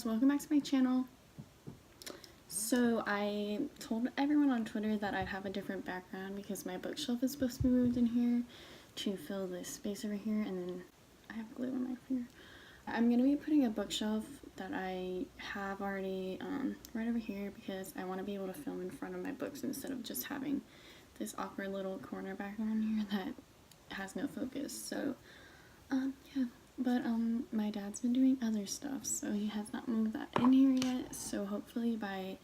guys, welcome back to my channel. So I told everyone on Twitter that I'd have a different background because my bookshelf is supposed to be moved in here to fill this space over here, and then I have glue on my finger. I'm going to be putting a bookshelf that I have already right over here because I want to be able to film in front of my books instead of just having this awkward little corner background here that has no focus. So yeah. But my dad's been doing other stuff, so he has not moved that in here yet. So hopefully by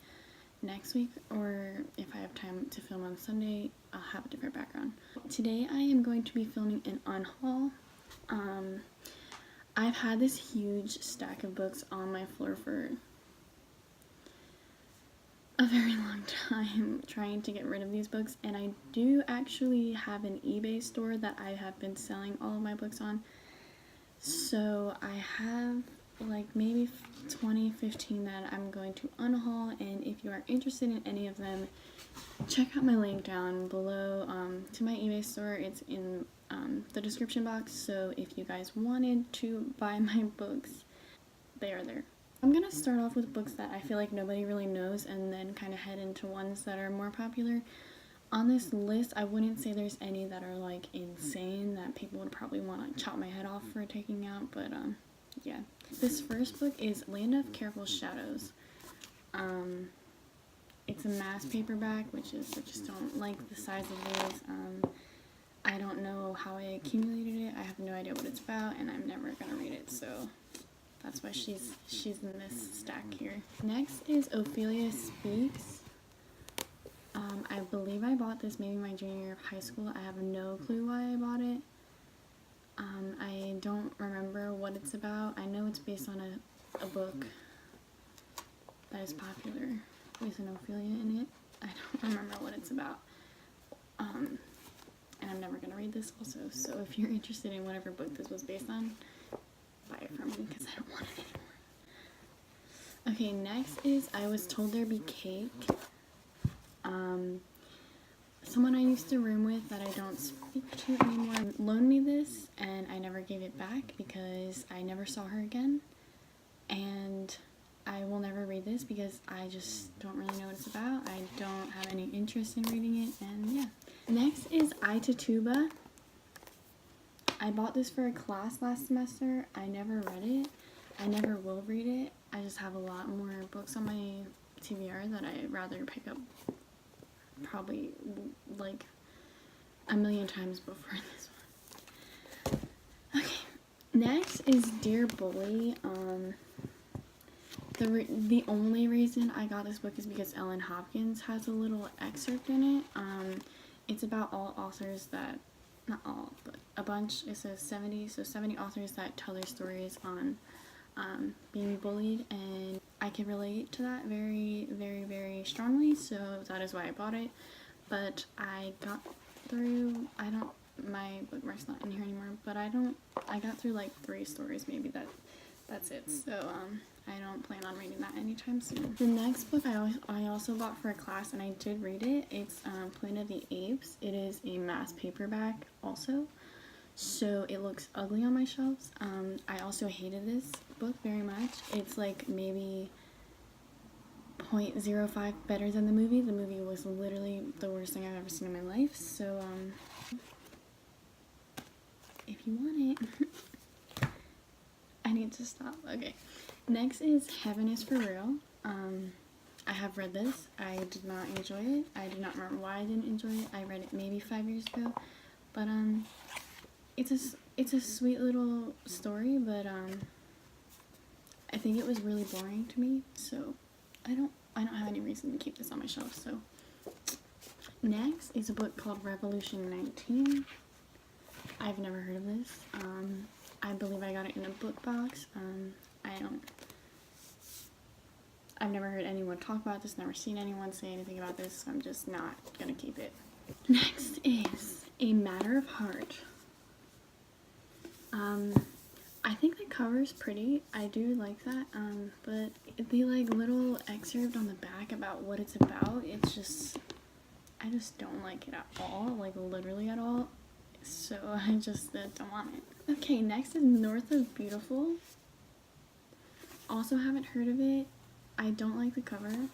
next week, or if I have time to film on Sunday, I'll have a different background. Today I am going to be filming an unhaul. I've had this huge stack of books on my floor for a very long time trying to get rid of these books, and I do actually have an eBay store that I have been selling all of my books on. So I have like maybe 15 that I'm going to unhaul, and if you are interested in any of them, check out my link down below to my eBay store. It's in the description box, so if you guys wanted to buy my books, they are there. I'm gonna start off with books that I feel like nobody really knows and then kind of head into ones that are more popular. On this list, I wouldn't say there's any that are like insane that people would probably want to chop my head off for taking out, but yeah. This first book is Land of Careful Shadows. It's a mass paperback, which is, I just don't like the size of this. I don't know how I accumulated it. I have no idea what it's about, and I'm never gonna read it, so that's why she's in this stack here. Next is Ophelia Speaks. I believe I bought this maybe my junior year of high school. I have no clue why I bought it. I don't remember what it's about. I know it's based on a book that is popular with an Ophelia in it. I don't remember what it's about. And I'm never going to read this also, so if you're interested in whatever book this was based on, buy it from me because I don't want it anymore. Okay, next is I Was Told There'd Be Cake. Someone I used to room with that I don't speak to anymore loaned me this, and I never gave it back because I never saw her again, and I will never read this because I just don't really know what it's about. I don't have any interest in reading it, and yeah. Next is I Tituba. I bought this for a class last semester. I never read it. I never will read it. I just have a lot more books on my TBR that I'd rather pick up probably like a million times before this one. Okay, next is Dear Bully. The only reason I got this book is because Ellen Hopkins has a little excerpt in it. It's about all authors that, not all, but a bunch. It says 70, so 70 authors that tell their stories on being bullied, and I can relate to that very, very, very strongly, so that is why I bought it. But I got through, my bookmark's not in here anymore, but I got through like 3 stories maybe, that's it, so I don't plan on reading that anytime soon. The next book I also bought for a class, and I did read it. It's Planet of the Apes. It is a mass paperback also, so it looks ugly on my shelves. I also hated this book very much. It's like maybe 0.05 better than the movie. The movie was literally the worst thing I've ever seen in my life, so if you want it, I need to stop. Okay, next is Heaven is for Real. I have read this. I did not enjoy it. I do not remember why I didn't enjoy it. I read it maybe 5 years ago, but it's a sweet little story, but I think it was really boring to me, so I don't have any reason to keep this on my shelf. So next is a book called Revolution 19. I've never heard of this. I believe I got it in a book box. I've never heard anyone talk about this, never seen anyone say anything about this, so I'm just not gonna keep it. Next is A Matter of Heart. I think the cover is pretty. I do like that, but the like little excerpt on the back about what it's about, it's just, I just don't like it at all, like literally at all, so I just don't want it. Okay, next is North of Beautiful. also haven't heard of it. I don't like the cover.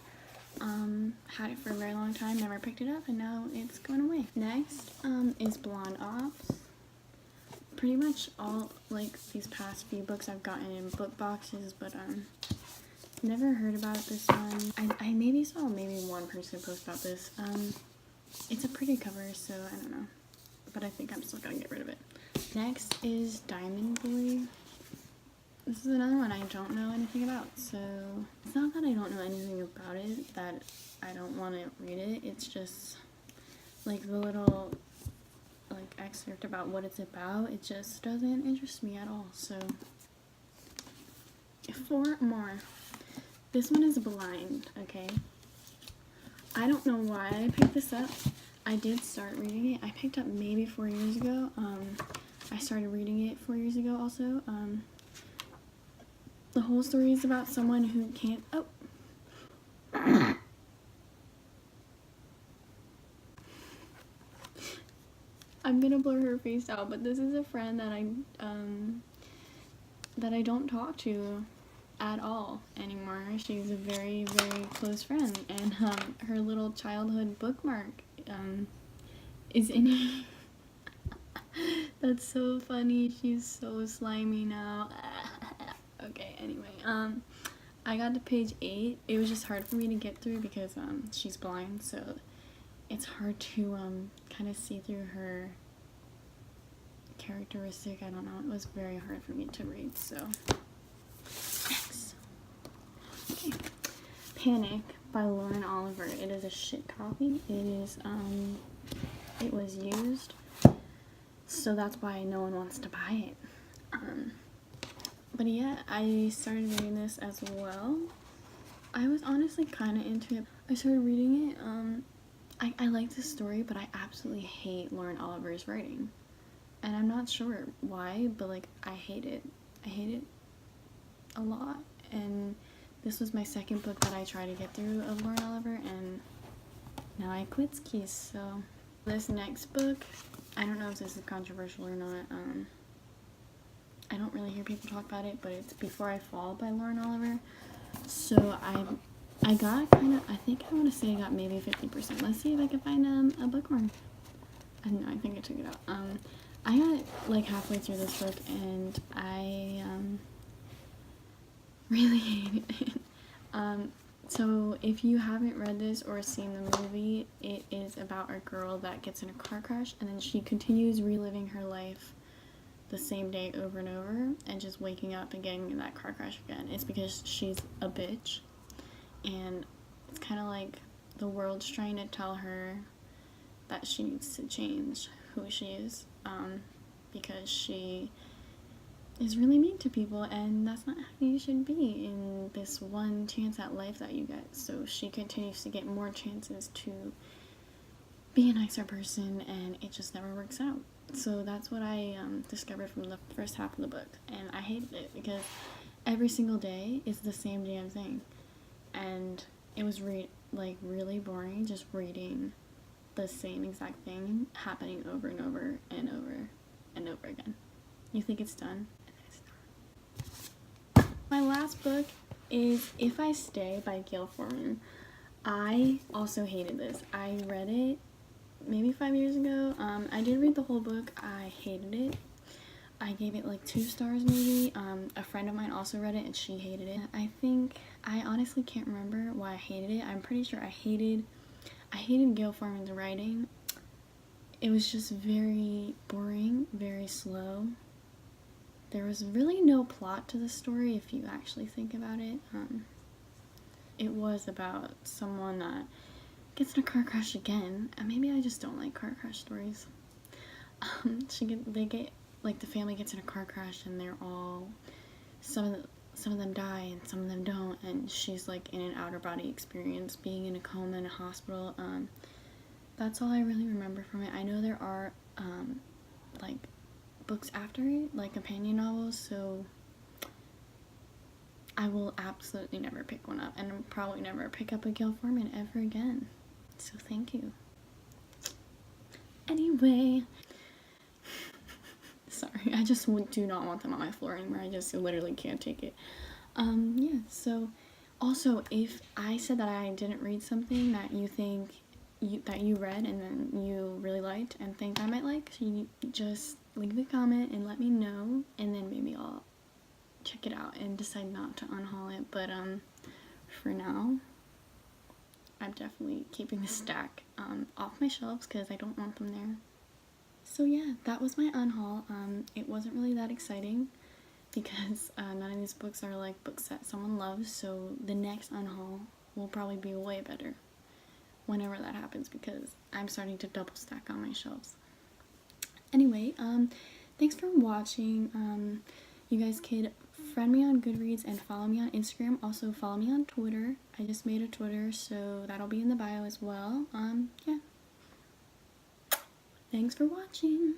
Had it for a very long time, never picked it up, and now it's going away. Next is Blonde Ops. Pretty much all, like, these past few books I've gotten in book boxes, but never heard about this one. I maybe saw maybe one person post about this. It's a pretty cover, so I don't know, but I think I'm still gonna get rid of it. Next is Diamond Boy. This is another one I don't know anything about, so it's not that I don't know anything about it, that I don't want to read it. It's just, like, the little, like, excerpt about what it's about, it just doesn't interest me at all. So 4 more. This one is Blind, okay? I don't know why I picked this up. I did start reading it. I picked up maybe 4 years ago. I started reading it 4 years ago also. The whole story is about someone who can't, oh. I'm gonna blur her face out, but this is a friend that I don't talk to at all anymore. She's a very, very close friend, and her little childhood bookmark is in it. That's so funny. She's so slimy now. Okay, anyway, I got to page 8. It was just hard for me to get through because she's blind, so it's hard to kind of see through her characteristic. I don't know. It was very hard for me to read, so next. Okay. Panic by Lauren Oliver. It is a shit copy. It is it was used, so that's why no one wants to buy it. But yeah, I started reading this as well. I was honestly kind of into it. I started reading it. I like this story, but I absolutely hate Lauren Oliver's writing. And I'm not sure why, but, like, I hate it. I hate it a lot. And this was my second book that I tried to get through of Lauren Oliver, and now I quit skis. So this next book, I don't know if this is controversial or not. I don't really hear people talk about it, but it's Before I Fall by Lauren Oliver. So I got kind of, I think I want to say I got maybe 50%. Let's see if I can find a bookmark. I don't know, I think I took it out. I got like halfway through this book, and I really hated it. So if you haven't read this or seen the movie, it is about a girl that gets in a car crash, and then she continues reliving her life the same day over and over, and just waking up and getting in that car crash again. It's because she's a bitch, and it's kind of like the world's trying to tell her that she needs to change who she is, because she is really mean to people, and that's not how you should be in this one chance at life that you get. So she continues to get more chances to be a nicer person, and it just never works out. So that's what I discovered from the first half of the book, and I hated it because every single day is the same damn thing, and it was really boring just reading the same exact thing happening over and over and over and over again. You think it's done, and it's not. My last book is If I Stay by Gail Forman. I also hated this. I read it maybe 5 years ago. I did read the whole book. I hated it. I gave it like 2 stars maybe. A friend of mine also read it and she hated it. I honestly can't remember why I hated it. I'm pretty sure I hated Gail Forman's writing. It was just very boring, very slow. There was really no plot to the story if you actually think about it. It was about someone that gets in a car crash again, and maybe I just don't like car crash stories. The family gets in a car crash, and they're all, some of them die and some of them don't, and she's like in an outer body experience, being in a coma in a hospital. That's all I really remember from it. I know there are like books after it, like companion novels, so I will absolutely never pick one up, and I'll probably never pick up a Gail Forman ever again. So thank you. Anyway, sorry, I just do not want them on my floor anymore. I just literally can't take it. Yeah, so also if I said that I didn't read something that you think that you read and then you really liked and think I might like, so you just leave a comment and let me know, and then maybe I'll check it out and decide not to unhaul it. But for now, I'm definitely keeping the stack off my shelves because I don't want them there. So yeah, that was my unhaul. It wasn't really that exciting because none of these books are like books that someone loves, so the next unhaul will probably be way better whenever that happens because I'm starting to double stack on my shelves. Anyway, thanks for watching. You guys could friend me on Goodreads and follow me on Instagram. Also follow me on Twitter. I just made a Twitter, so that'll be in the bio as well. Yeah. Thanks for watching.